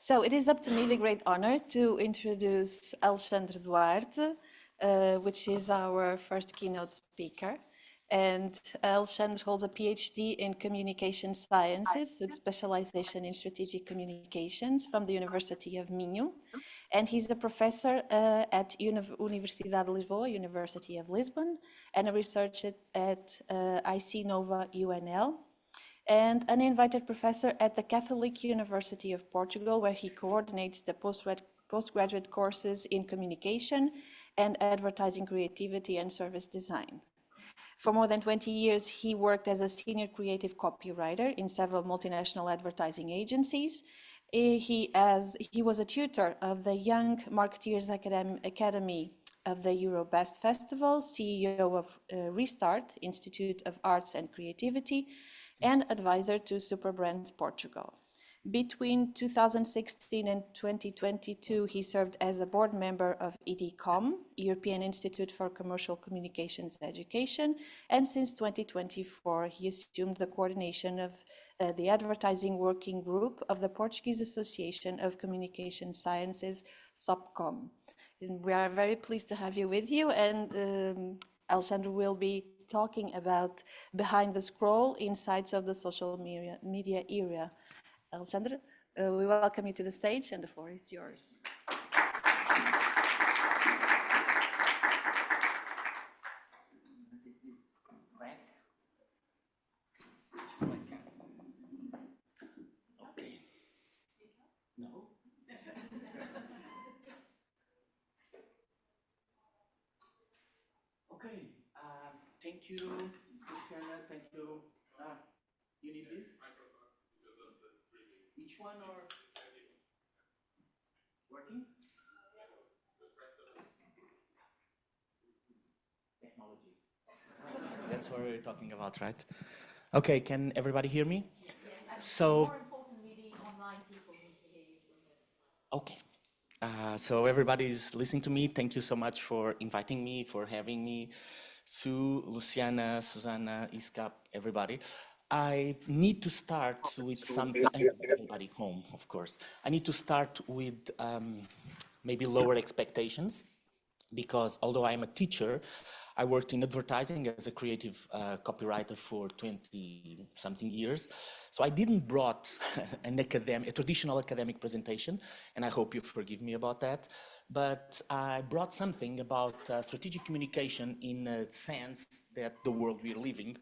So it is up to me the great honor to introduce Alexandre Duarte, which is our first keynote speaker. And Alexandre holds a PhD in communication sciences with specialization in strategic communications from the University of Minho. And he's a professor at Universidade de Lisboa, University of Lisbon, and a researcher at IC Nova UNL, and an invited professor at the Catholic University of Portugal, where he coordinates the postgraduate courses in communication and advertising creativity and service design. For more than 20 years, he worked as a senior creative copywriter in several multinational advertising agencies. He was a tutor of the Young Marketeers Academy of the Eurobest Festival, CEO of Restart, Institute of Arts and Creativity, and advisor to Superbrands Portugal. Between 2016 and 2022, he served as a board member of EDCOM, European Institute for Commercial Communications Education, and since 2024, he assumed the coordination of the advertising working group of the Portuguese Association of Communication Sciences, SOPCOM. And we are very pleased to have you with you, and Alexandre will be talking about behind the scroll, insights of the social media era. Alexandre, we welcome you to the stage, and the floor is yours. Okay. No. Okay. Thank you, Luciana. Thank you. You need this? Each one or working? Technology. That's what we're talking about, right? Okay, can everybody hear me? Yes. So, more importantly, the online people need to hear you. Okay. So everybody's listening to me. Thank you so much for inviting me, for having me. Sue, Luciana, Susanna, ISCAP, everybody. I need to start with something, everybody home, of course. I need to start with maybe lower expectations, because although I'm a teacher, I worked in advertising as a creative copywriter for 20-something years. So I didn't brought a traditional academic presentation, and I hope you forgive me about that. But I brought something about strategic communication in a sense that the world we're living,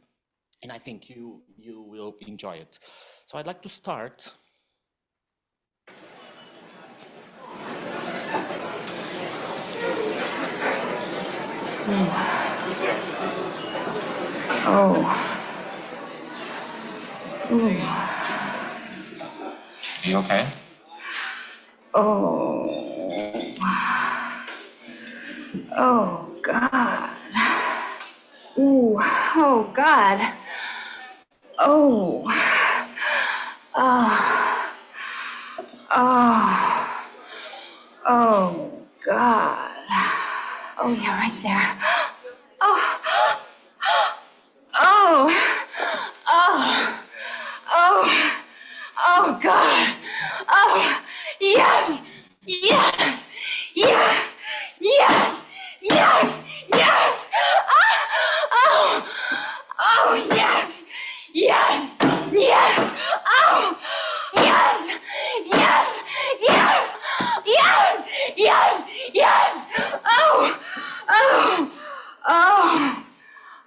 and I think you will enjoy it. So I'd like to start. You okay? Oh God. Ooh, oh God. Oh. Oh God. Oh, yeah, right there. Oh. Oh God. Oh, yes. Yes. Yes. Yes. Yes. Yes. Oh, yes. Yes. Yes. Oh, yes. Yes. Yes. Yes. Yes. Yes.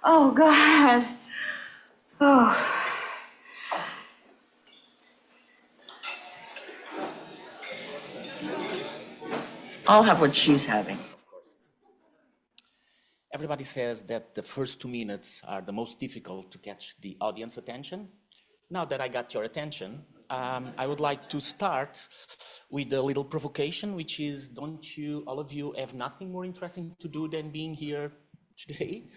Oh, God. Oh. I'll have what she's having. Of course. Everybody says that the first 2 minutes are the most difficult to catch the audience attention. Now that I got your attention, I would like to start with a little provocation, which is, don't you, all of you, have nothing more interesting to do than being here today?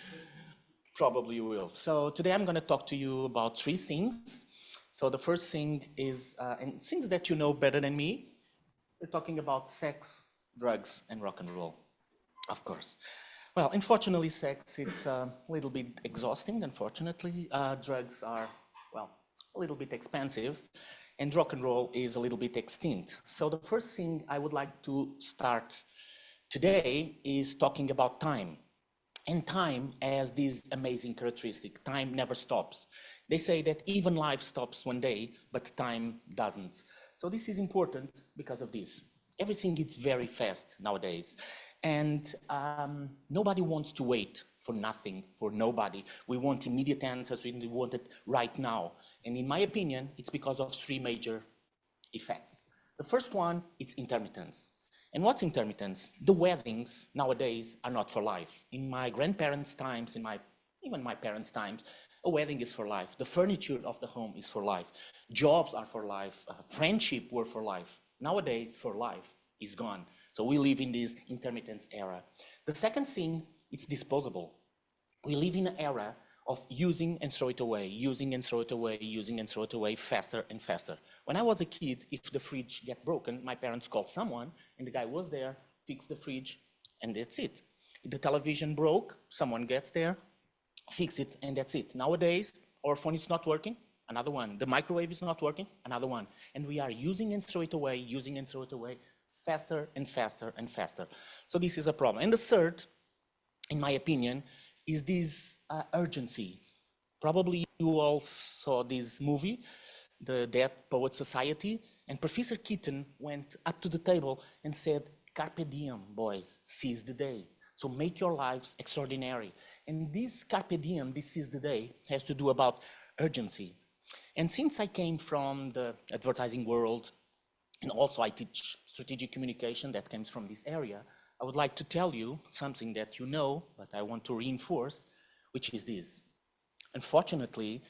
Probably you will. So today I'm going to talk to you about 3 things. So the first thing is, and things that you know better than me, we're talking about sex, drugs, and rock and roll, of course. Well, unfortunately, sex, it's a little bit exhausting. Unfortunately, drugs are, well, a little bit expensive. and rock and roll is a little bit extinct. So the first thing I would like to start today is talking about time. And time has this amazing characteristic. Time never stops. They say that even life stops one day, but time doesn't. So this is important because of this. Everything is very fast nowadays. And nobody wants to wait for nothing, for nobody. We want immediate answers, we want it right now. And in my opinion, it's because of three major effects. The first one is intermittence. And what's intermittence? The weddings nowadays are not for life. In my grandparents' times, even my parents' times, a wedding is for life. The furniture of the home is for life. Jobs are for life. Friendship were for life. Nowadays, for life is gone. So we live in this intermittence era. The second thing, it's disposable. We live in an era of using and throw it away, using and throw it away, using and throw it away faster and faster. When I was a kid, if the fridge get broken, my parents called someone, and the guy was there, fixed the fridge, and that's it. If the television broke, someone gets there, fix it, and that's it. Nowadays, our phone is not working, another one. The microwave is not working, another one. And we are using and throw it away, using and throw it away, faster and faster and faster. So this is a problem. And the third, in my opinion, is this urgency. Probably you all saw this movie, The Dead Poets Society, and Professor Keaton went up to the table and said, "Carpe diem, boys, seize the day. So make your lives extraordinary." And this carpe diem, this seize the day, has to do about urgency. And since I came from the advertising world, and also I teach strategic communication that comes from this area, I would like to tell you something that you know, but I want to reinforce, which is this. Unfortunately,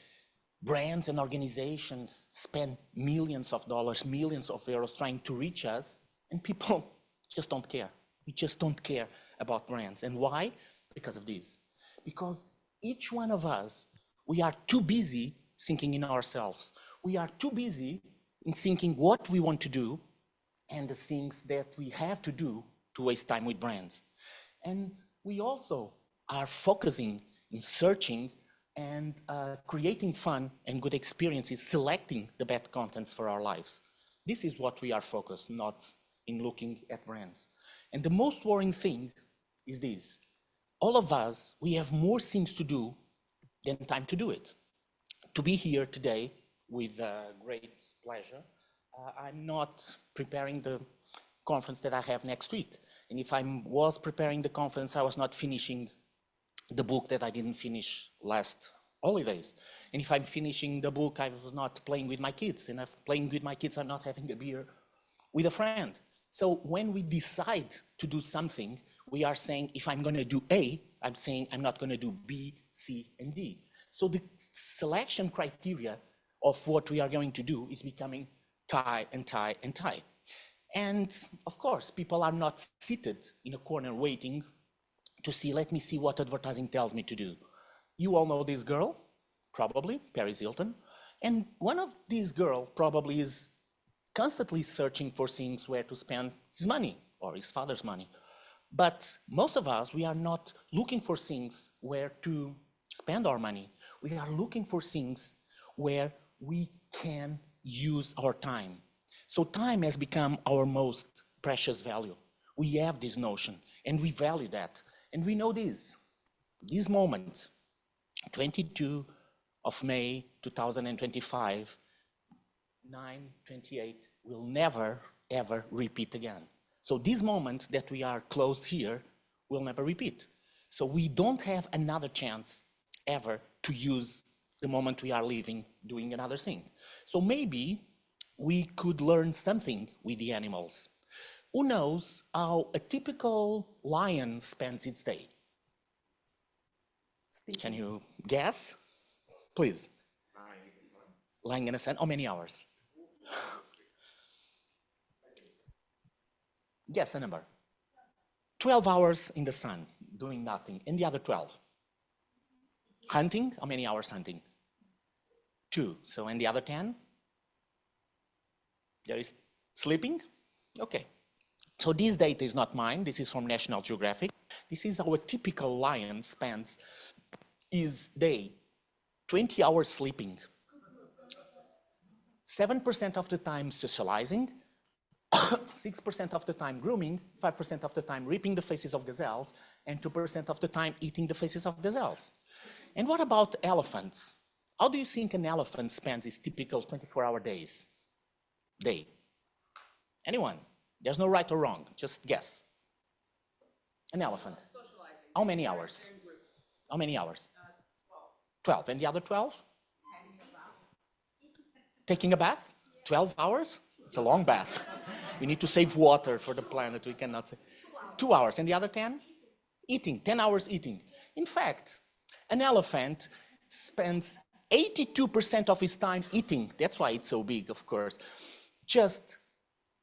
brands and organizations spend millions of dollars, millions of euros trying to reach us, and people just don't care. We just don't care about brands. And why? Because of this. Because each one of us, we are too busy thinking in ourselves. We are too busy in thinking what we want to do and the things that we have to do to waste time with brands. And we also are focusing in searching and creating fun and good experiences, selecting the best contents for our lives. This is what we are focused, not in looking at brands. And the most worrying thing is this. All of us, we have more things to do than time to do it. To be here today with great pleasure, I'm not preparing the conference that I have next week. And if I was preparing the conference, I was not finishing the book that I didn't finish last holidays. And if I'm finishing the book, I was not playing with my kids. And if playing with my kids, I'm not having a beer with a friend. So when we decide to do something, we are saying, if I'm going to do A, I'm saying I'm not going to do B, C, and D. So the selection criteria of what we are going to do is becoming tie and tie and tie. And of course, people are not seated in a corner waiting to see, let me see what advertising tells me to do. You all know this girl, probably, Paris Hilton. And one of these girls probably is constantly searching for things where to spend his money or his father's money. But most of us, we are not looking for things where to spend our money. We are looking for things where we can use our time. So time has become our most precious value. We have this notion and we value that. And we know this moment, 22 of May 2025, 9:28, will never, ever repeat again. So this moment that we are closed here will never repeat. So we don't have another chance ever to use the moment we are living doing another thing. So maybe we could learn something with the animals. Who knows how a typical lion spends its day? Can you guess? Please. Lying in the sun. How many hours? Guess a number. 12 hours in the sun, doing nothing. And the other 12? Hunting? How many hours hunting? 2. So, and the other 10? There is sleeping? Okay. So this data is not mine. This is from National Geographic. This is how a typical lion spends his day. 20 hours sleeping, 7% of the time socializing, 6% of the time grooming, 5% of the time reaping the faces of gazelles, and 2% of the time eating the faces of gazelles. And what about elephants? How do you think an elephant spends his typical 24-hour day? Anyone? There's no right or wrong, just guess. An elephant. Socializing. How many hours? In groups. How many hours? 12. 12. And the other 12? Taking a bath? 12 hours? It's a long bath. We need to save water for the planet. We cannot say. 2 hours. And the other 10? Eating. 10 hours eating. In fact, an elephant spends 82% of his time eating. That's why it's so big, of course. Just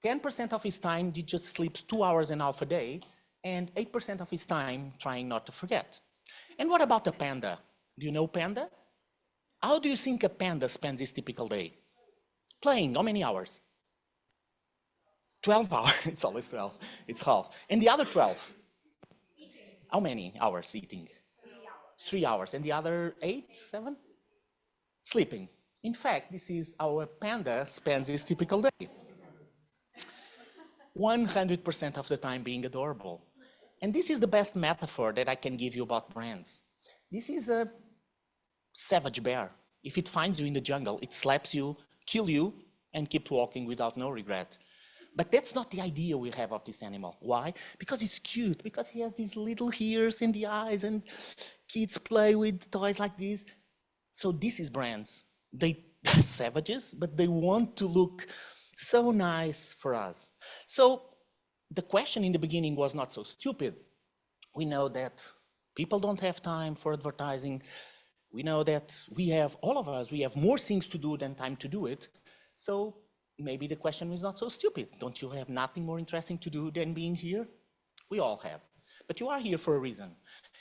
10% of his time, he just sleeps 2 hours and a half a day, and 8% of his time trying not to forget. And what about a panda? Do you know panda? How do you think a panda spends his typical day? Playing. How many hours? 12 hours. It's always 12. It's half. And the other 12? How many hours eating? 3 hours. And the other 8, 7? Sleeping. In fact, this is how a panda spends his typical day. 100% of the time being adorable. And this is the best metaphor that I can give you about brands. This is a savage bear. If it finds you in the jungle, it slaps you, kills you, and keeps walking without no regret. But that's not the idea we have of this animal. Why? Because it's cute, because he has these little ears in the eyes, and kids play with toys like this. So this is brands. They're savages, but they want to look so nice for us. So the question in the beginning was not so stupid. We know that people don't have time for advertising. We know that we have, all of us, we have more things to do than time to do it. So maybe the question is not so stupid. Don't you have nothing more interesting to do than being here? We all have. But you are here for a reason.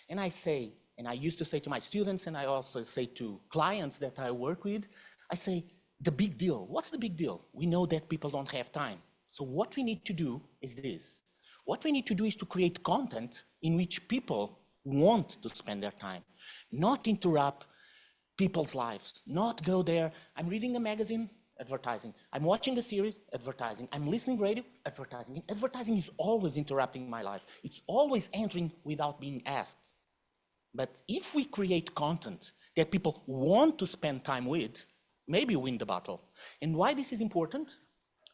And I say, and I used to say to my students, and I also say to clients that I work with, I say, the big deal. What's the big deal? We know that people don't have time. So what we need to do is this. What we need to do is to create content in which people want to spend their time, not interrupt people's lives, not go there. I'm reading a magazine, advertising. I'm watching a series, advertising. I'm listening radio, advertising. And advertising is always interrupting my life. It's always entering without being asked. But if we create content that people want to spend time with, maybe win the battle. And why this is important?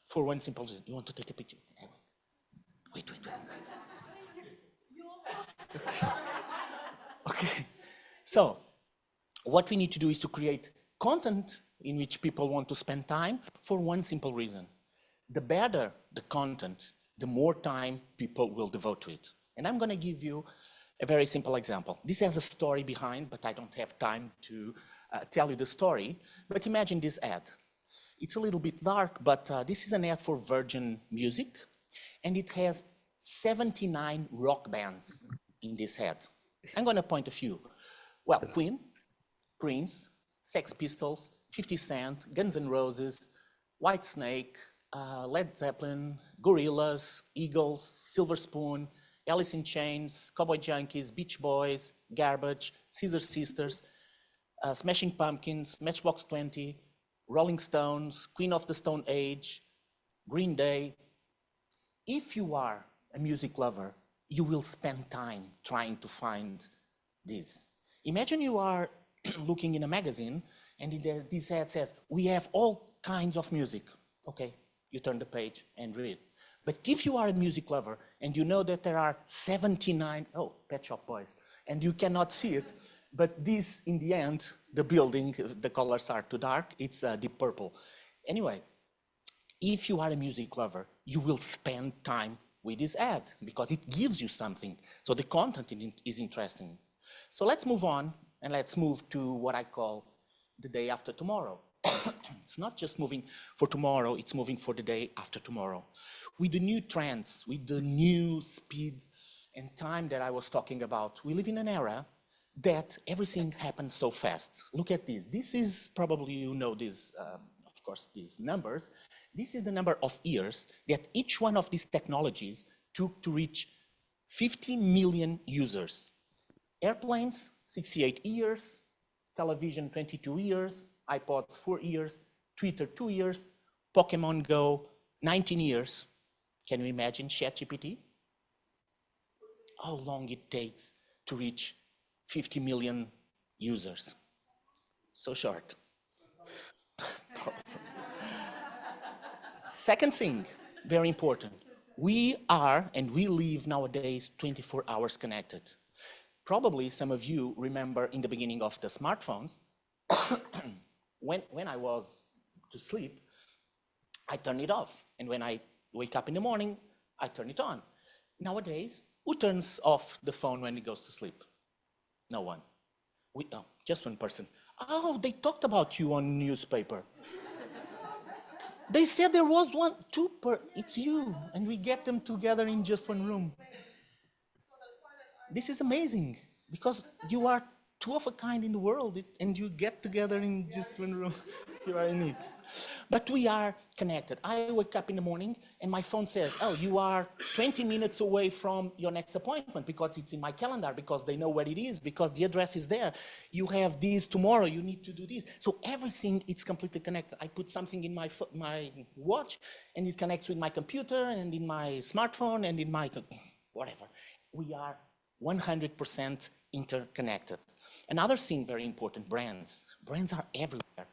For one simple reason. You want to take a picture? Wait. Okay. So, what we need to do is to create content in which people want to spend time for one simple reason. The better the content, the more time people will devote to it. And I'm going to give you a very simple example. This has a story behind, but I don't have time to tell you the story. But imagine this ad. It's a little bit dark, but this is an ad for Virgin Music, and it has 79 rock bands in this ad. I'm going to point a few. Well, Queen, Prince, Sex Pistols, 50 Cent, Guns N' Roses, Whitesnake, Led Zeppelin, Gorillaz, Eagles, Silver Spoon, Alice in Chains, Cowboy Junkies, Beach Boys, Garbage, Scissor Sisters, Smashing Pumpkins, Matchbox 20, Rolling Stones, Queen of the Stone Age, Green Day. If you are a music lover, you will spend time trying to find this. Imagine you are looking in a magazine and this ad says, we have all kinds of music. Okay, you turn the page and read. But if you are a music lover and you know that there are 79, Pet Shop Boys, and you cannot see it, but this, in the end, the building, the colors are too dark, it's deep purple. Anyway, if you are a music lover, you will spend time with this ad because it gives you something. So the content is interesting. So let's move on and let's move to what I call the day after tomorrow. It's not just moving for tomorrow, it's moving for the day after tomorrow. With the new trends, with the new speed and time that I was talking about, we live in an era that everything happens so fast. Look at this. This is probably, you know this, of course, these numbers. This is the number of years that each one of these technologies took to reach 50 million users. Airplanes, 68 years, television, 22 years, iPods, 4 years, Twitter 2 years, Pokemon Go 19 years. Can you imagine ChatGPT? How long it takes to reach 50 million users? So short. Second thing, very important. We are and we live nowadays 24 hours connected. Probably some of you remember in the beginning of the smartphones, when I was to sleep, I turn it off. And when I wake up in the morning, I turn it on. Nowadays, who turns off the phone when he goes to sleep? No one. Just one person. Oh, they talked about you on newspaper. They said there was it's you, and we get them together in just one room. This is amazing, because you are two of a kind in the world, and you get together in just one room. You are unique. But we are connected. I wake up in the morning, and my phone says, oh, you are 20 minutes away from your next appointment, because it's in my calendar, because they know where it is, because the address is there. You have this tomorrow, you need to do this. So everything, it's completely connected. I put something in my watch, and it connects with my computer, and in my smartphone, and in my whatever. We are 100% interconnected. Another thing very important, brands. Brands are everywhere.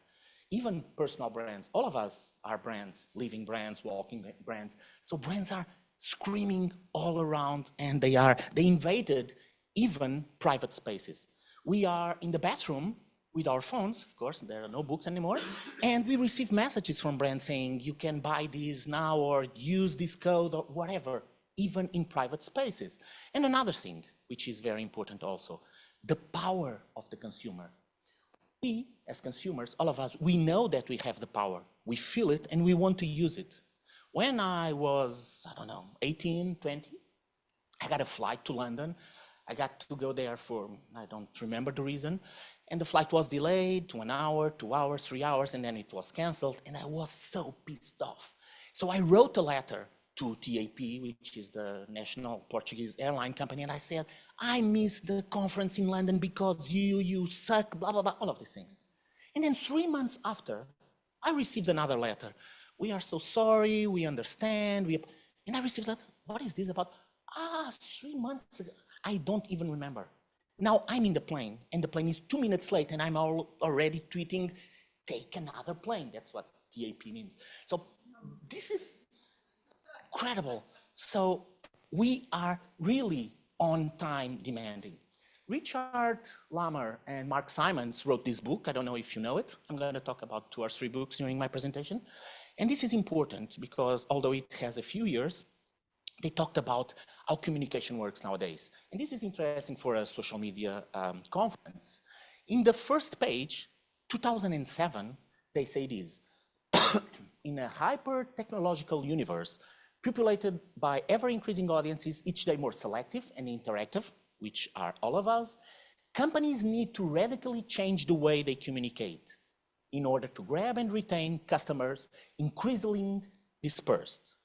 Even personal brands. All of us are brands, living brands, walking brands. So brands are screaming all around, and they invaded even private spaces. We are in the bathroom with our phones, of course, there are no books anymore, and we receive messages from brands saying, you can buy this now, or use this code, or whatever, even in private spaces. And another thing, which is very important also, the power of the consumer. We, as consumers, all of us, we know that we have the power. We feel it, and we want to use it. When I was, 18, 20, I got a flight to London. I got to go there for, I don't remember the reason. And the flight was delayed to 1 hour, 2 hours, 3 hours, and then it was canceled. And I was so pissed off. So I wrote a letter to TAP, which is the national Portuguese airline company, and I said, I missed the conference in London because you suck, blah, blah, blah, all of these things. And then 3 months after, I received another letter. We are so sorry, we understand, and I received that, what is this about? 3 months ago, I don't even remember. Now I'm in the plane, and the plane is 2 minutes late, and I'm already tweeting, take another plane. That's what TAP means. So this is incredible. So we are really on time demanding. Richard Lammer and Mark Simons wrote this book. I don't know if you know it. I'm going to talk about 2 or 3 books during my presentation. And this is important because although it has a few years, they talked about how communication works nowadays. And this is interesting for a social media conference. In the first page, 2007, they say this. In a hyper-technological universe, populated by ever-increasing audiences, each day more selective and interactive, which are all of us, companies need to radically change the way they communicate in order to grab and retain customers increasingly dispersed.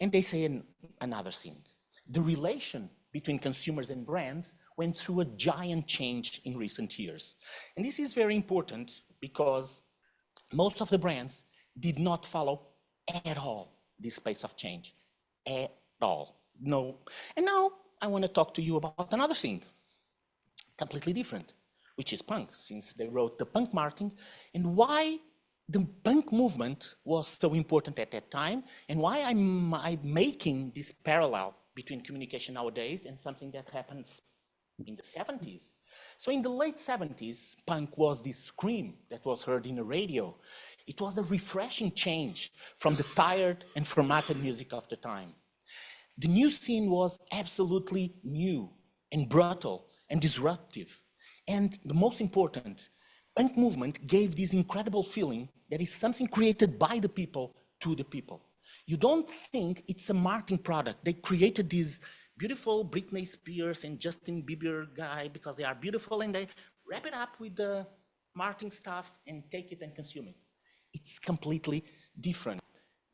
And they say another thing. The relation between consumers and brands went through a giant change in recent years. And this is very important because most of the brands did not follow at all this pace of change. At all. No. And now I want to talk to you about another thing, completely different, which is punk, since they wrote the punk marketing, and why the punk movement was so important at that time, and why I'm making this parallel between communication nowadays and something that happens in the 70s. So in the late 70s, punk was this scream that was heard in the radio. It was a refreshing change from the tired and formatted music of the time. The new scene was absolutely new and brutal and disruptive. And the most important, punk movement gave this incredible feeling that is something created by the people to the people. You don't think it's a marketing product. They created this beautiful Britney Spears and Justin Bieber guy because they are beautiful, and they wrap it up with the marketing stuff and take it and consume it. It's completely different.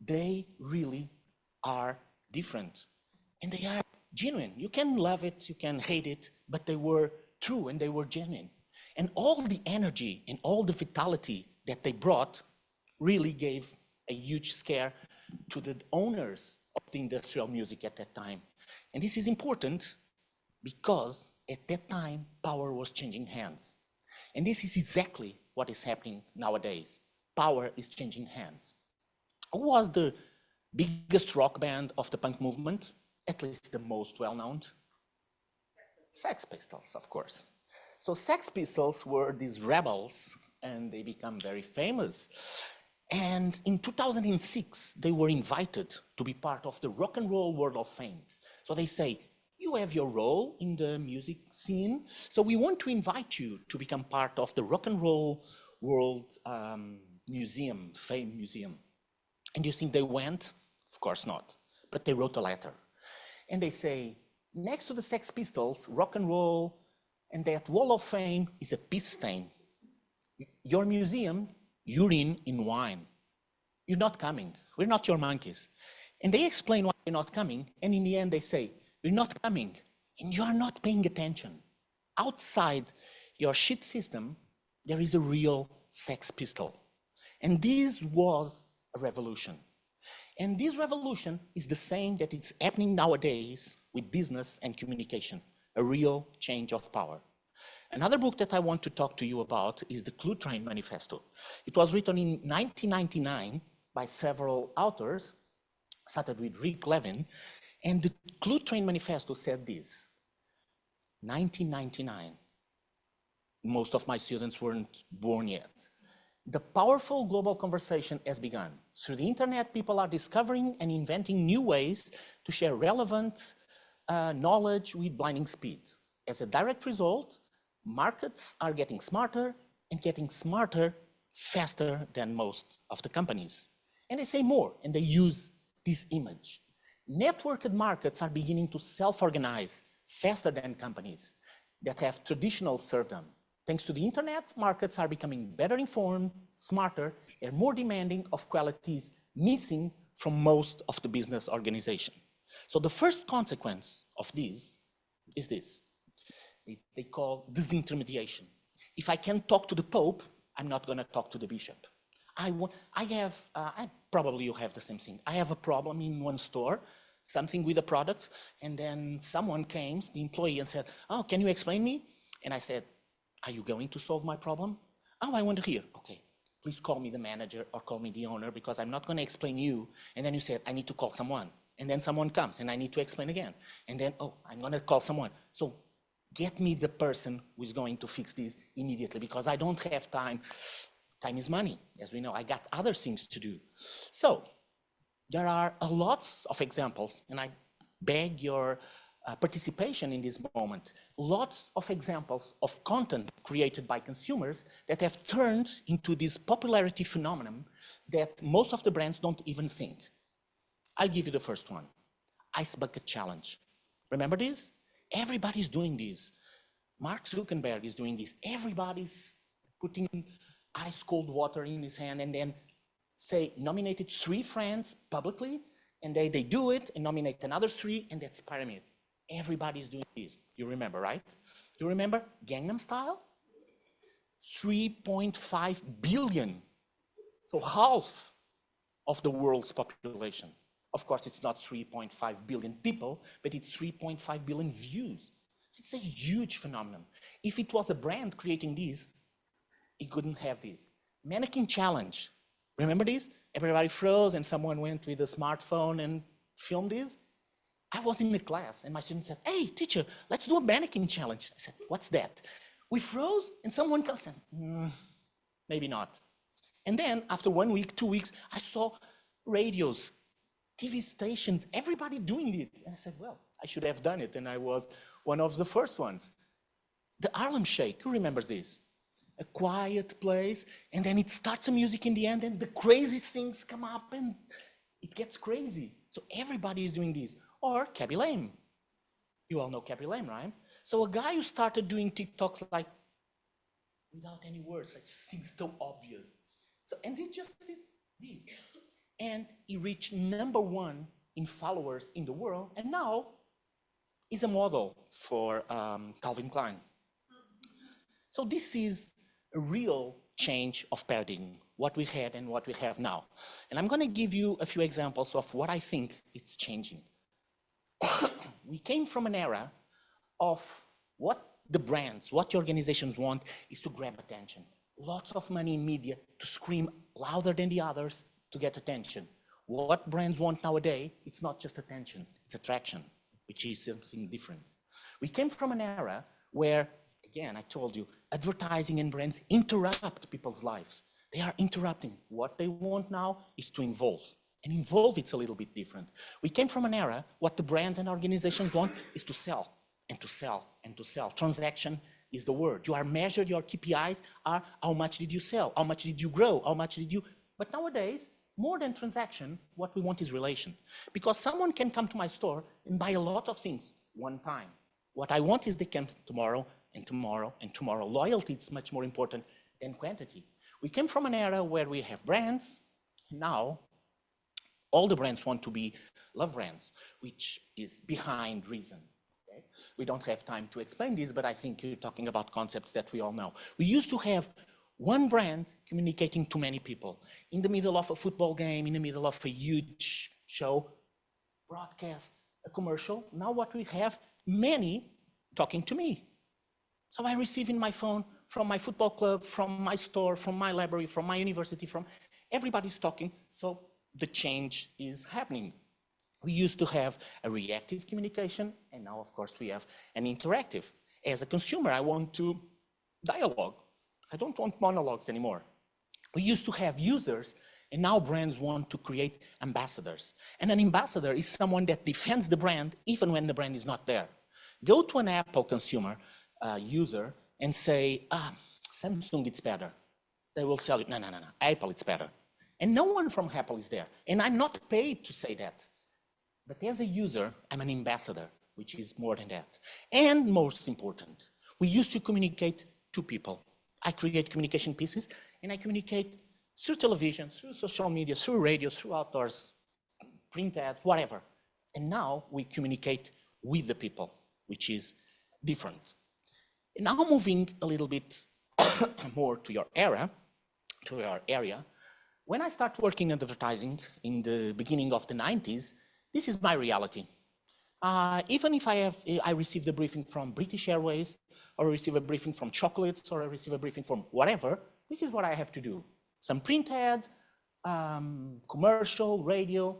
They really are different. And they are genuine. You can love it, you can hate it, but they were true and they were genuine. And all the energy and all the vitality that they brought really gave a huge scare to the owners of the industrial music at that time. And this is important because at that time, power was changing hands. And this is exactly what is happening nowadays. Power is changing hands. Who was the biggest rock band of the punk movement? At least the most well-known? Sex Pistols, of course. So Sex Pistols were these rebels, and they become very famous. And in 2006, they were invited to be part of the Rock and Roll World of Fame. So they say, you have your role in the music scene, so we want to invite you to become part of the Rock and Roll World Museum, Fame Museum. And you think they went? Of course not. But they wrote a letter. And they say, next to the Sex Pistols, rock and roll, and that wall of fame is a piss stain. Your museum, urine in wine. You're not coming. We're not your monkeys. And they explain why you're not coming. And in the end, they say, we're not coming. And you are not paying attention. Outside your shit system, there is a real Sex Pistol. And this was a revolution. And this revolution is the same that it's happening nowadays with business and communication, a real change of power. Another book that I want to talk to you about is the Clue Train Manifesto. It was written in 1999 by several authors, started with Rick Levin, and the Clue Train Manifesto said this, 1999. Most of my students weren't born yet. The powerful global conversation has begun. Through the internet, people are discovering and inventing new ways to share relevant knowledge with blinding speed. As a direct result, markets are getting smarter and getting smarter faster than most of the companies. And they say more, and they use this image. Networked markets are beginning to self-organize faster than companies that have traditionally served them. Thanks to the internet, markets are becoming better informed, smarter, and more demanding of qualities missing from most of the business organization. So the first consequence of this is this. They call disintermediation. If I can talk to the Pope, I'm not going to talk to the bishop. Probably you have the same thing. I have a problem in one store, something with a product, and then someone came, the employee, and said, oh, can you explain me? And I said, are you going to solve my problem? Oh, I want to hear. Okay, please call me the manager or call me the owner because I'm not going to explain you. And then you said, I need to call someone. And then someone comes and I need to explain again. And then, oh, I'm going to call someone. So get me the person who is going to fix this immediately because I don't have time. Time is money, as we know. I got other things to do. So there are lots of examples, and I beg your participation in this moment. Lots of examples of content created by consumers that have turned into this popularity phenomenon that most of the brands don't even think. I'll give you the first one. Ice Bucket Challenge. Remember this? Everybody's doing this. Mark Zuckerberg is doing this. Everybody's putting ice cold water in his hand and then say, nominated 3 friends publicly, and they do it and nominate another 3, and that's pyramid. Everybody's doing this. You remember, right? You remember Gangnam Style? 3.5 billion. So half of the world's population. Of course, it's not 3.5 billion people, but it's 3.5 billion views. It's a huge phenomenon. If it was a brand creating this, it couldn't have this. Mannequin Challenge. Remember this? Everybody froze and someone went with a smartphone and filmed this. I was in the class and my student said, hey, teacher, let's do a mannequin challenge. I said, what's that? We froze and someone comes and maybe not. And then after 1 week, 2 weeks, I saw radios, TV stations, everybody doing it. And I said, well, I should have done it. And I was one of the first ones. The Harlem Shake, who remembers this? A quiet place, and then it starts a music in the end, and the crazy things come up, and it gets crazy. So everybody is doing this. Or Cabby Lame. You all know Cabby Lame, right? So a guy who started doing TikToks like, without any words, like things so obvious. So, and he just did this. And he reached #1 in followers in the world, and now is a model for Calvin Klein. So this is a real change of paradigm. what we had and what we have now. And I'm going to give you a few examples of what I think it's changing. We came from an era of what the brands, what the organizations want is to grab attention. Lots of money in media to scream louder than the others to get attention. What brands want nowadays, it's not just attention, it's attraction, which is something different. We came from an era where, again, I told you, advertising and brands interrupt people's lives. They are interrupting. What they want now is to involve. And involve, it's a little bit different. We came from an era, what the brands and organizations want is to sell, and to sell, and to sell. Transaction is the word. You are measured, your KPIs are how much did you sell, how much did you grow, how much did you... But nowadays, more than transaction, what we want is relation. Because someone can come to my store and buy a lot of things one time. What I want is they come tomorrow, and tomorrow, and tomorrow. Loyalty is much more important than quantity. We came from an era where we have brands. Now, all the brands want to be love brands, which is behind reason. Okay? We don't have time to explain this, but I think you're talking about concepts that we all know. We used to have one brand communicating to many people. In the middle of a football game, in the middle of a huge show, broadcast, a commercial. Now what we have, many talking to me. So I receive in my phone from my football club, from my store, from my library, from my university, from everybody's talking. So the change is happening. We used to have a reactive communication, and now, of course, we have an interactive. As a consumer, I want to dialogue. I don't want monologues anymore. We used to have users, and now brands want to create ambassadors. And an ambassador is someone that defends the brand even when the brand is not there. Go to an Apple consumer user and say, Samsung, it's better. They will sell it, no, Apple, it's better. And no one from Apple is there. And I'm not paid to say that. But as a user, I'm an ambassador, which is more than that. And most important, we used to communicate to people. I create communication pieces, and I communicate through television, through social media, through radio, through outdoors, print ads, whatever. And now we communicate with the people, which is different. And now moving a little bit more to your area, when I started working in advertising in the beginning of the 90s, this is my reality. Even if I received a briefing from British Airways, or receive a briefing from Chocolates, or I receive a briefing from whatever, this is what I have to do. Some print ad, commercial, radio,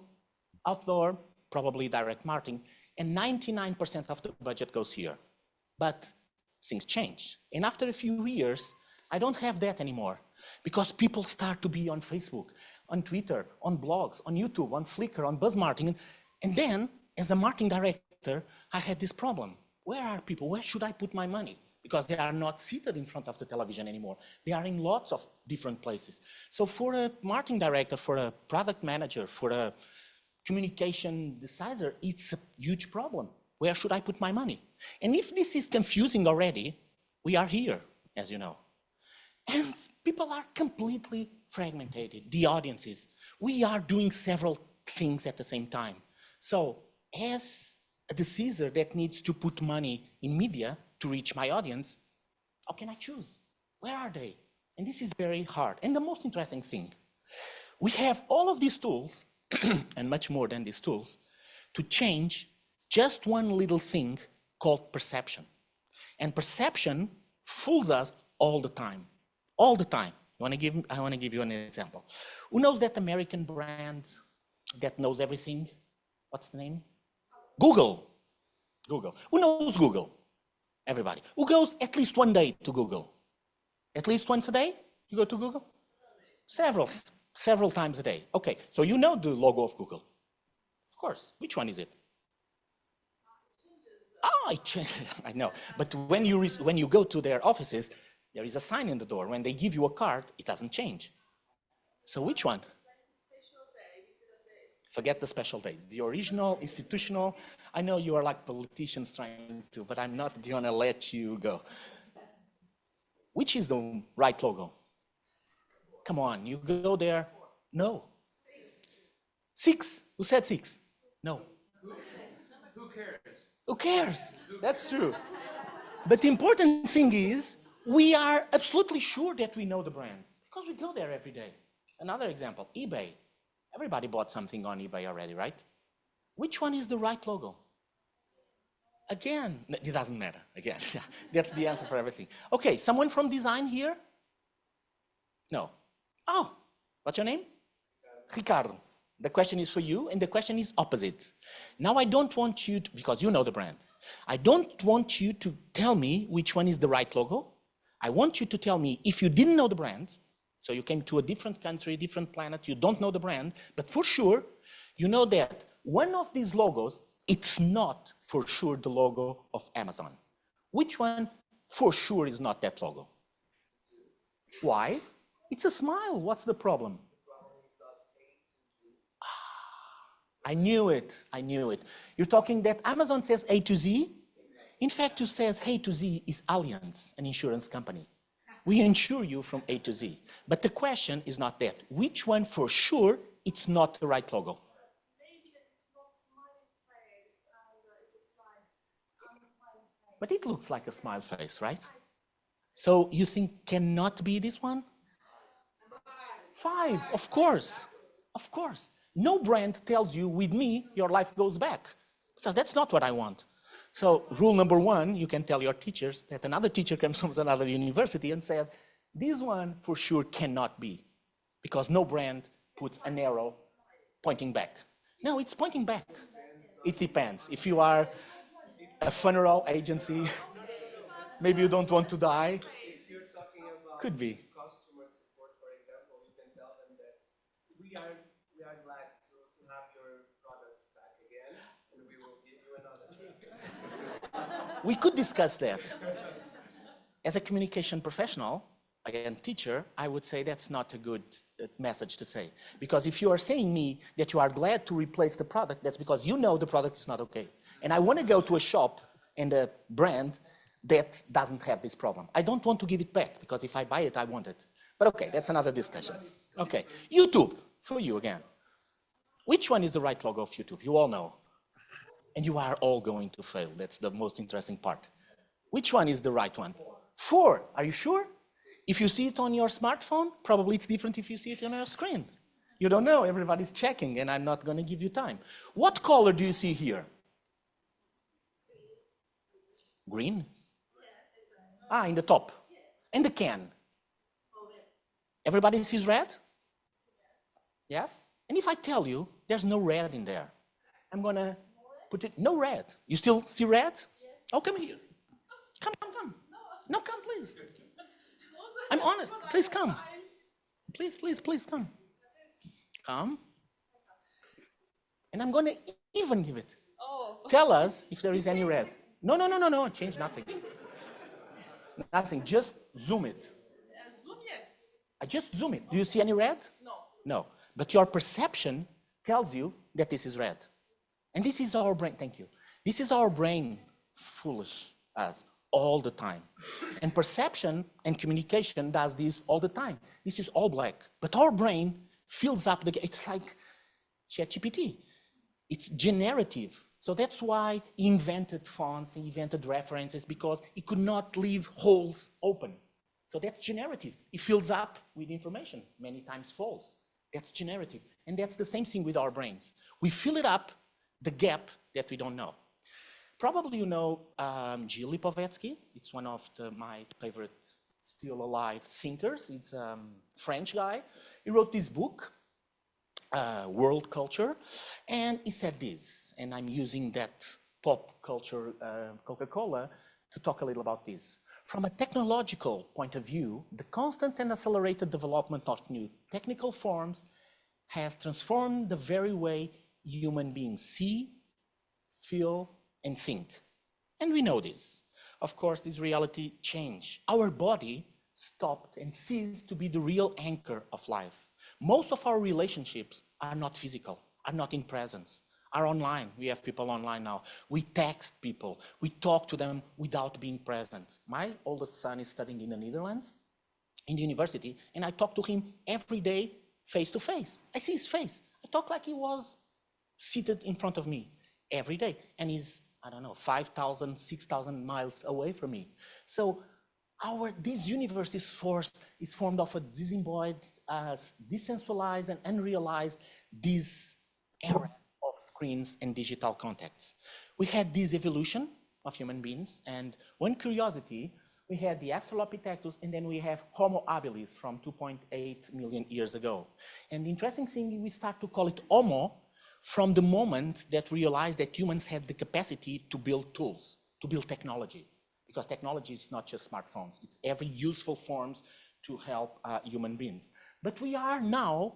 outdoor, probably direct marketing, and 99% of the budget goes here. But things change. And after a few years, I don't have that anymore. Because people start to be on Facebook, on Twitter, on blogs, on YouTube, on Flickr, on buzz marketing. And then, as a marketing director, I had this problem. Where are people? Where should I put my money? Because they are not seated in front of the television anymore. They are in lots of different places. So for a marketing director, for a product manager, for a communication decider, it's a huge problem. Where should I put my money? And if this is confusing already, we are here, as you know. And people are completely fragmented, the audiences. We are doing several things at the same time. So as a decider that needs to put money in media to reach my audience, how can I choose? Where are they? And this is very hard. And the most interesting thing, we have all of these tools, and much more than these tools, to change just one little thing called perception. And perception fools us all the time. All the time. I want to give you an example. Who knows that American brand that knows everything? What's the name? Google. Google. Who knows Google? Everybody. Who goes at least one day to Google? At least once a day? You go to Google? Several times a day. Okay, so you know the logo of Google. Of course. Which one is it? Oh, I know. But when you go to their offices, there is a sign in the door. When they give you a card, it doesn't change. So which one? Forget the special day. The original, institutional. I know you are like politicians trying to, but I'm not gonna let you go. Which is the right logo? Come on, you go there. No. 6. Who said 6? No. Who cares? Who cares? That's true. But the important thing is, we are absolutely sure that we know the brand because we go there every day. Another example, eBay. Everybody bought something on eBay already, right? Which one is the right logo? Again, it doesn't matter. Again, that's the answer for everything. Okay, someone from design here? No. Oh, what's your name? Ricardo. The question is for you, and the question is opposite. Now I don't want you to, because you know the brand, I don't want you to tell me which one is the right logo. I want you to tell me if you didn't know the brand, so you came to a different country, different planet, you don't know the brand, but for sure, you know that one of these logos, it's not for sure the logo of Amazon. Which one for sure is not that logo? Why? It's a smile. What's the problem? I knew it. I knew it. You're talking that Amazon says A to Z? In fact, it says A to Z is Allianz, an insurance company. We insure you from A to Z. But the question is not that. Which one for sure it's not the right logo? Maybe it's not smiling face and it looks like unsmiling face. But it looks like a smile face, right? So you think cannot be this one? 5, of course. Of course. No brand tells you, with me, your life goes back. Because that's not what I want. So rule number 1, you can tell your teachers that another teacher comes from another university and said, this one for sure cannot be. Because no brand puts an arrow pointing back. No, it's pointing back. It depends. If you are a funeral agency, maybe you don't want to die. If you're talking about Could be. customer support, for example, you can tell them that we are glad to have your product back again, and we will give you another. We could discuss that. As a communication professional, again, teacher, I would say that's not a good message to say. Because if you are saying me that you are glad to replace the product, that's because you know the product is not okay. And I want to go to a shop and a brand that doesn't have this problem. I don't want to give it back, because if I buy it, I want it. But okay, that's another discussion. Okay, YouTube, for you again. Which one is the right logo of YouTube? You all know. And you are all going to fail. That's the most interesting part. Which one is the right one? 4, are you sure? If you see it on your smartphone, probably it's different if you see it on your screen. You don't know, everybody's checking, and I'm not going to give you time. What color do you see here? Green? Ah, in the top. And the can? Everybody sees red? Yes? And if I tell you there's no red in there, I'm going to put it, no red. You still see red? Yes. Oh, come here. Come. No, come, please. I'm honest. Please come. Please come. Come. And I'm going to even give it. Tell us if there is any red. No. Change nothing. Nothing. Just zoom it. Zoom, yes. I just zoom it. Do you see any red? No. But your perception tells you that this is red. And this is our brain. Thank you. This is our brain foolish us all the time. And perception and communication does this all the time. This is all black. But our brain fills up the, it's like ChatGPT. It's generative. So that's why he invented fonts, he invented references, because he could not leave holes open. So that's generative. It fills up with information, many times false. That's generative. And that's the same thing with our brains. We fill it up, the gap that we don't know. Probably you know Gilles Lipovetsky. It's one of my favorite still alive thinkers. It's a French guy. He wrote this book, World Culture, and he said this, and I'm using that pop culture Coca-Cola to talk a little about this. From a technological point of view, the constant and accelerated development of new technical forms has transformed the very way human beings see, feel, and think. And we know this. Of course, this reality changed. Our body stopped and ceased to be the real anchor of life. Most of our relationships are not physical, are not in presence, are online. We have people online now. We text people. We talk to them without being present. My oldest son is studying in the Netherlands, in the university, and I talk to him every day, face to face. I see his face. I talk like he was seated in front of me every day. And he's, I don't know, 5,000, 6,000 miles away from me. So This universe is formed of a disembodied, desensualized and unrealized this era of screens and digital contacts. We had this evolution of human beings, and one curiosity, we had the Australopithecus, and then we have Homo habilis from 2.8 million years ago. And the interesting thing, we start to call it Homo from the moment that we realized that humans had the capacity to build tools, to build technology. Because technology is not just smartphones, it's every useful forms to help human beings. But we are now,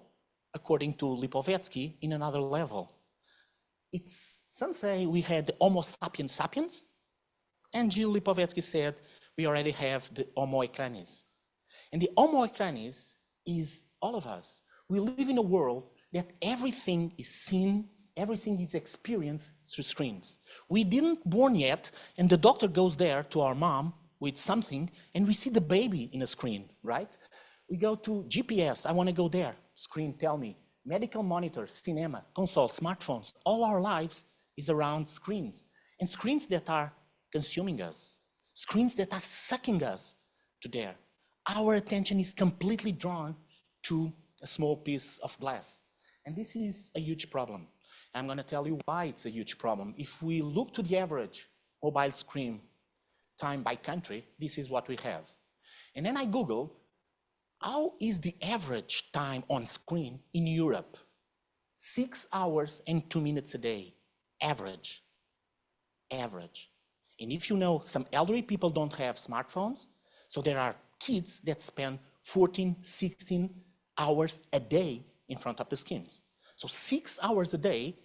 according to Lipovetsky, in another level. Some say we had the Homo sapiens sapiens, and Gilles Lipovetsky said we already have the Homo erectus. And the Homo erectus is all of us. We live in a world that everything is seen, everything is experienced through screens. We didn't born yet, and the doctor goes there to our mom with something, and we see the baby in a screen, right? We go to GPS, I want to go there, screen, tell me. Medical monitors, cinema, consoles, smartphones, all our lives is around screens. And screens that are consuming us, screens that are sucking us to there. Our attention is completely drawn to a small piece of glass. And this is a huge problem. I'm going to tell you why it's a huge problem. If we look to the average mobile screen time by country, this is what we have. And then I Googled, how is the average time on screen in Europe? 6 hours and 2 minutes a day, average. And if you know, some elderly people don't have smartphones, so there are kids that spend 14, 16 hours a day in front of the screens. So 6 hours a day,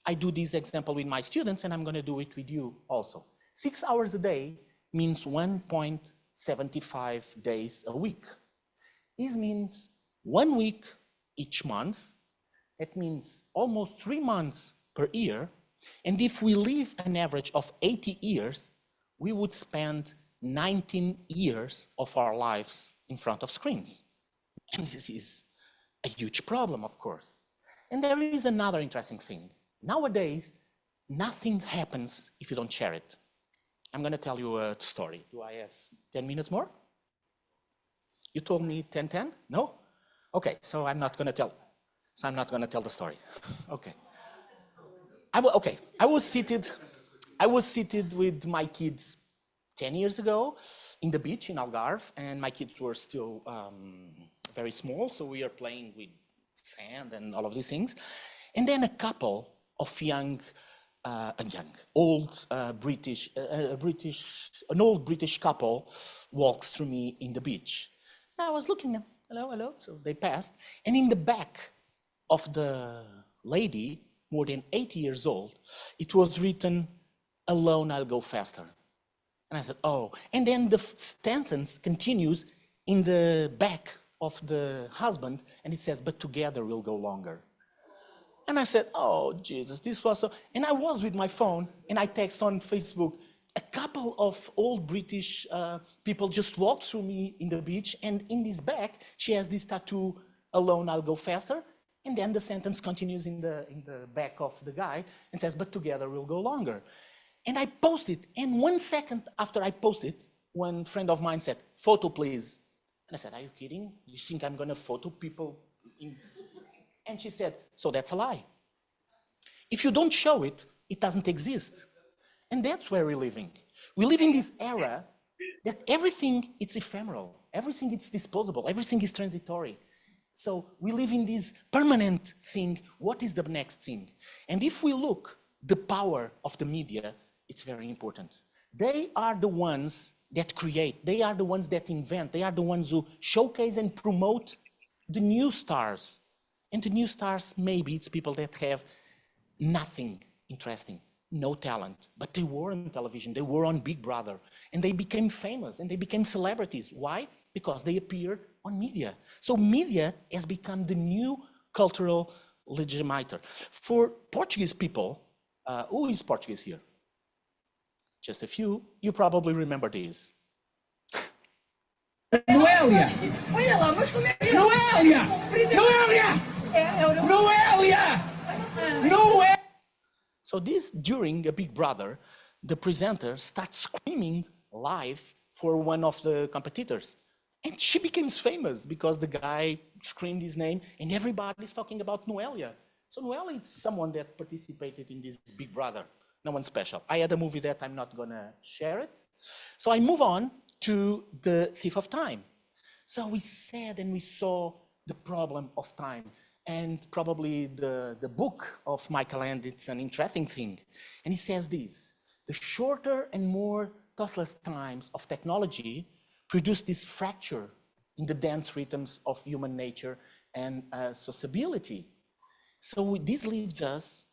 I do this example with my students, and I'm going to do it with you also. 6 hours a day means 1.75 days a week. This means 1 week each month. That means almost 3 months per year. And if we live an average of 80 years, we would spend 19 years of our lives in front of screens. And this is a huge problem, of course. And there is another interesting thing. Nowadays, nothing happens if you don't share it. I'm going to tell you a story. Do I have 10 minutes more? You told me 10:10? No? Okay, so I'm not going to tell. So I'm not going to tell the story. Okay. I was seated with my kids 10 years ago in the beach in Algarve, and my kids were still very small, so we are playing with sand and all of these things. And then a couple of an old British couple walks through me in the beach. And I was looking at them, hello, hello, so they passed. And in the back of the lady, more than 80 years old, it was written, "Alone I'll go faster." And I said, oh. And then the sentence continues in the back of the husband, and it says, "But together we'll go longer." And I said, oh, Jesus, this was so. And I was with my phone, and I text on Facebook, a couple of old British people just walked through me in the beach, and in this back, she has this tattoo, "Alone I'll go faster." And then the sentence continues in the back of the guy and says, "But together we'll go longer." And I posted, and 1 second after I posted, one friend of mine said, "Photo, please." And I said, "Are you kidding? You think I'm going to photo people?" And she said, "So that's a lie. If you don't show it, it doesn't exist." And that's where we're living. We live in this era that everything is ephemeral, everything is disposable, everything is transitory. So we live in this permanent thing. What is the next thing? And if we look, the power of the media, it's very important. They are the ones that create, they are the ones that invent, they are the ones who showcase and promote the new stars. And the new stars, maybe it's people that have nothing interesting, no talent, but they were on television, they were on Big Brother, and they became famous, and they became celebrities. Why? Because they appeared on media. So media has become the new cultural legitimator. For Portuguese people, who is Portuguese here? Just a few. You probably remember this. Noélia! Olha lá, mas como é que... Noélia! Noélia! Noélia! Noélia! So this, during a Big Brother, the presenter starts screaming live for one of the competitors. And she became famous because the guy screamed his name and everybody's talking about Noelia. So Noelia is someone that participated in this Big Brother. No one special. I had a movie that I'm not gonna share it. So I move on to the Thief of Time. So we said and we saw the problem of time. And probably the book of Michael Ende, it's an interesting thing. And he says this: the shorter and more trustless times of technology produce this fracture in the dense rhythms of human nature and sociability. So this leads us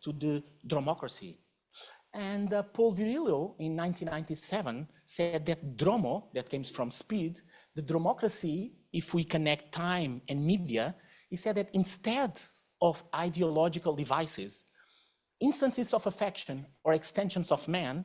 to the dromocracy. And Paul Virilio in 1997 said that dromo, that comes from speed, the dromocracy, if we connect time and media, he said that instead of ideological devices, instances of affection or extensions of man,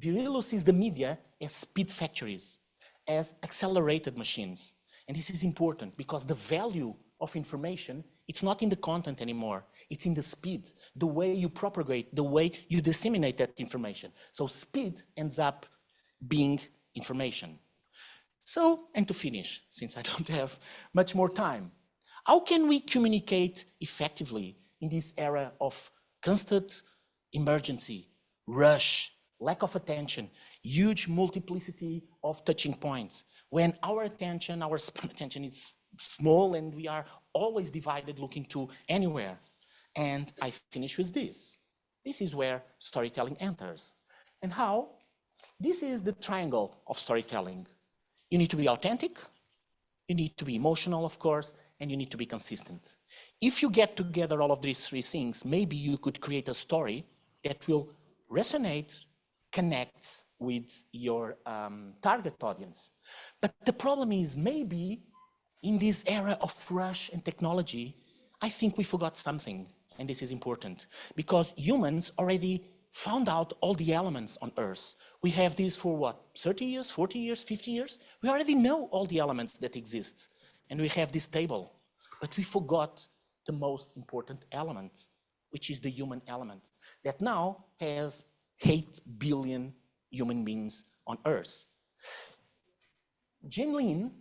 Virilio sees the media as speed factories, as accelerated machines. And this is important because the value of information, it's not in the content anymore, it's in the speed, the way you propagate, the way you disseminate that information. So speed ends up being information. So, and to finish, since I don't have much more time, how can we communicate effectively in this era of constant emergency, rush, lack of attention, huge multiplicity of touching points, when our attention, our span attention is small and we are always divided looking to anywhere? And I finish with this. This is where storytelling enters. And how? This is the triangle of storytelling. You need to be authentic, you need to be emotional, of course, and you need to be consistent. If you get together all of these three things, maybe you could create a story that will resonate, connect with your target audience. But the problem is, maybe in this era of rush and technology, I think we forgot something, and this is important, because humans already found out all the elements on Earth. We have this for what, 30 years, 40 years, 50 years? We already know all the elements that exist, and we have this table, but we forgot the most important element, which is the human element, that now has 8 billion human beings on Earth. Jane Lin,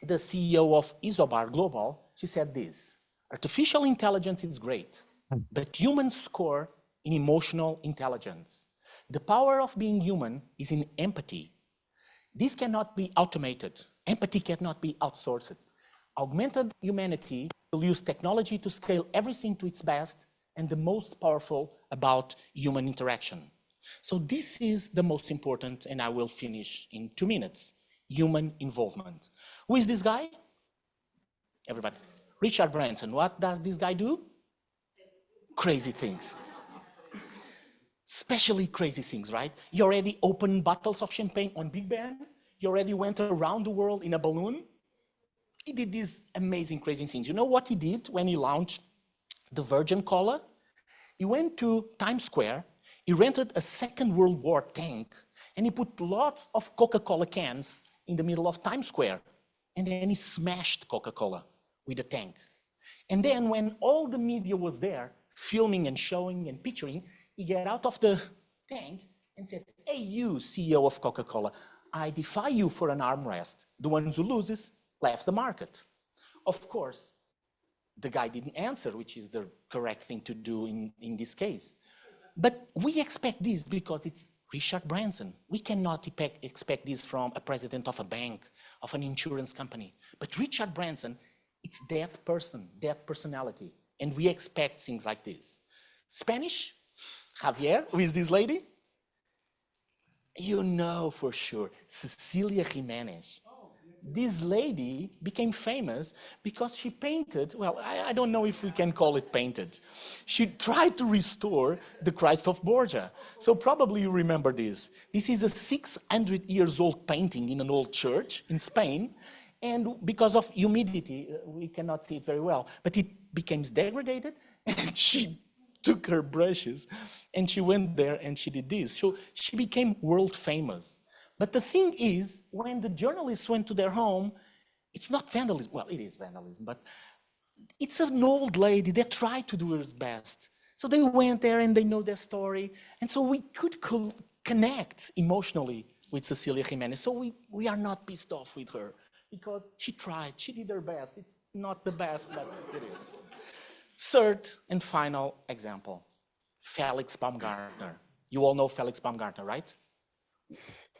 the CEO of Isobar Global, she said this: artificial intelligence is great, but humans score in emotional intelligence. The power of being human is in empathy. This cannot be automated. Empathy cannot be outsourced. Augmented humanity will use technology to scale everything to its best and the most powerful about human interaction. So this is the most important, and I will finish in 2 minutes. Human involvement. Who is this guy? Everybody. Richard Branson. What does this guy do? Crazy things. Especially crazy things, right? He already opened bottles of champagne on Big Ben. He already went around the world in a balloon. He did these amazing, crazy things. You know what he did when he launched the Virgin Cola? He went to Times Square, he rented a Second World War tank, and he put lots of Coca-Cola cans in the middle of Times Square. And then he smashed Coca-Cola with a tank. And then when all the media was there, filming and showing and picturing, he got out of the tank and said, "Hey, you, CEO of Coca-Cola, I defy you for an arm wrestle. The one who loses left the market." Of course, the guy didn't answer, which is the correct thing to do in this case. But we expect this because it's Richard Branson. We cannot expect this from a president of a bank, of an insurance company. But Richard Branson, it's that person, that personality. And we expect things like this. Spanish, Javier, who is this lady? You know for sure, Cecilia Jimenez. This lady became famous because she painted, well, I don't know if we can call it painted. She tried to restore the Christ of Borja. So probably you remember this. This is a 600 years old painting in an old church in Spain. And because of humidity, we cannot see it very well, but it became degraded, and she took her brushes and she went there and she did this. So she became world famous. But the thing is, when the journalists went to their home, it's not vandalism. Well, it is vandalism, but it's an old lady that tried to do her best. So they went there and they know their story. And so we could connect emotionally with Cecilia Jimenez. So we are not pissed off with her because she tried, she did her best. It's not the best, but it is. Third and final example, Felix Baumgartner. You all know Felix Baumgartner, right?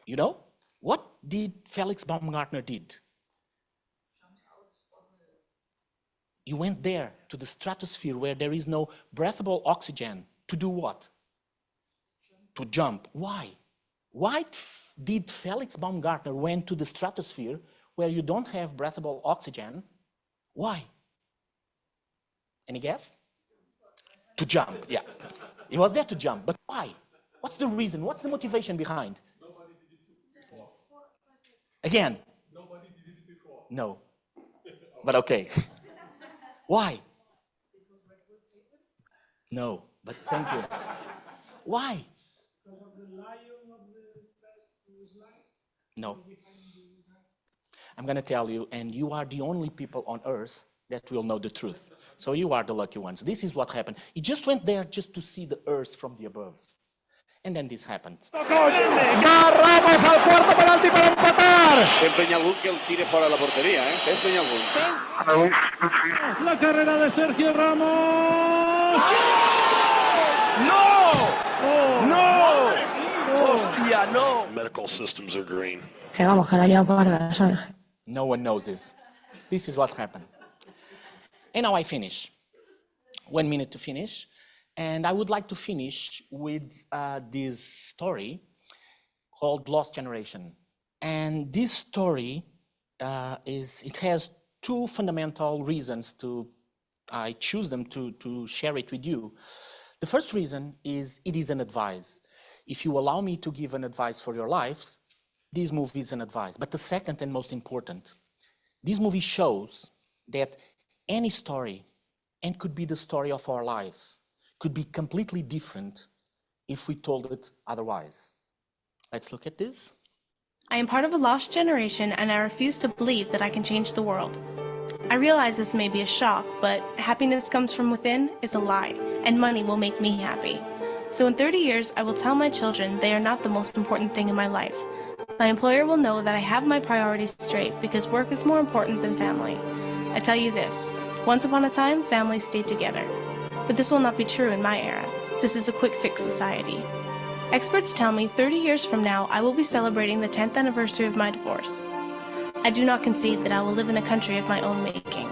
You know? What did Felix Baumgartner did? He went there to the stratosphere where there is no breathable oxygen. To do what? To jump. Why? Why did Felix Baumgartner went to the stratosphere where you don't have breathable oxygen? Why? Any guess? To jump, yeah. He was there to jump, but why? What's the reason? What's the motivation behind? Nobody did it before. Again? Nobody did it before. No. But okay. Why? No, but thank you. Why? Because of the lion of the past life? No. I'm going to tell you, and you are the only people on earth that will know the truth. So you are the lucky ones. This is what happened. He just went there just to see the earth from the above. And then this happened. Ramos al cuarto penalti para empatar. Empeña algún que él tire fuera de la portería, ¿eh? Empeña algún. La carrera de Sergio Ramos. ¡No! ¡No! ¡Hostia, no! Medical systems are green. Que vamos, que la he liado parda, ¿sabes? No one knows this. This is what happened. And now I finish. 1 minute to finish. And I would like to finish with this story called Lost Generation. And this story it has two fundamental reasons I choose them to share it with you. The first reason is it is an advice. If you allow me to give an advice for your lives, this movie is an advice. But the second and most important, this movie shows that any story, and could be the story of our lives, could be completely different if we told it otherwise. Let's look at this. I am part of a lost generation, and I refuse to believe that I can change the world. I realize this may be a shock, but happiness comes from within is a lie, and money will make me happy. So in 30 years, I will tell my children they are not the most important thing in my life. My employer will know that I have my priorities straight because work is more important than family. I tell you this, once upon a time, families stayed together. But this will not be true in my era. This is a quick fix society. Experts tell me 30 years from now, I will be celebrating the 10th anniversary of my divorce. I do not concede that I will live in a country of my own making.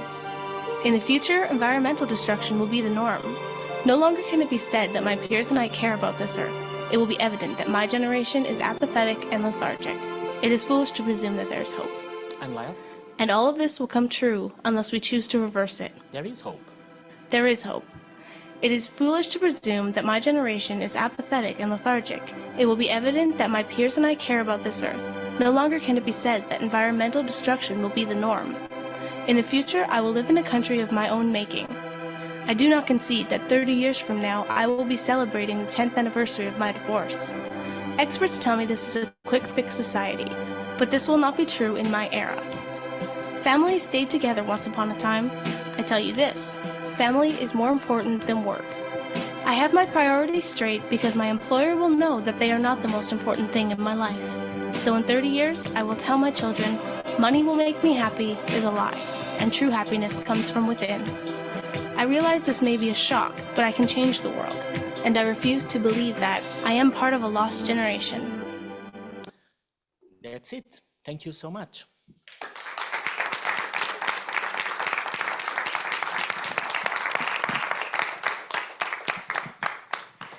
In the future, environmental destruction will be the norm. No longer can it be said that my peers and I care about this earth. It will be evident that my generation is apathetic and lethargic. It is foolish to presume that there is hope. Unless? And all of this will come true unless we choose to reverse it. There is hope. There is hope. It is foolish to presume that my generation is apathetic and lethargic. It will be evident that my peers and I care about this earth. No longer can it be said that environmental destruction will be the norm. In the future, I will live in a country of my own making. I do not concede that 30 years from now, I will be celebrating the 10th anniversary of my divorce. Experts tell me this is a quick fix society, but this will not be true in my era. Families stayed together once upon a time. I tell you this, family is more important than work. I have my priorities straight because my employer will know that they are not the most important thing in my life. So in 30 years, I will tell my children, money will make me happy is a lie, and true happiness comes from within. I realize this may be a shock, but I can change the world, and I refuse to believe that I am part of a lost generation. That's it. Thank you so much.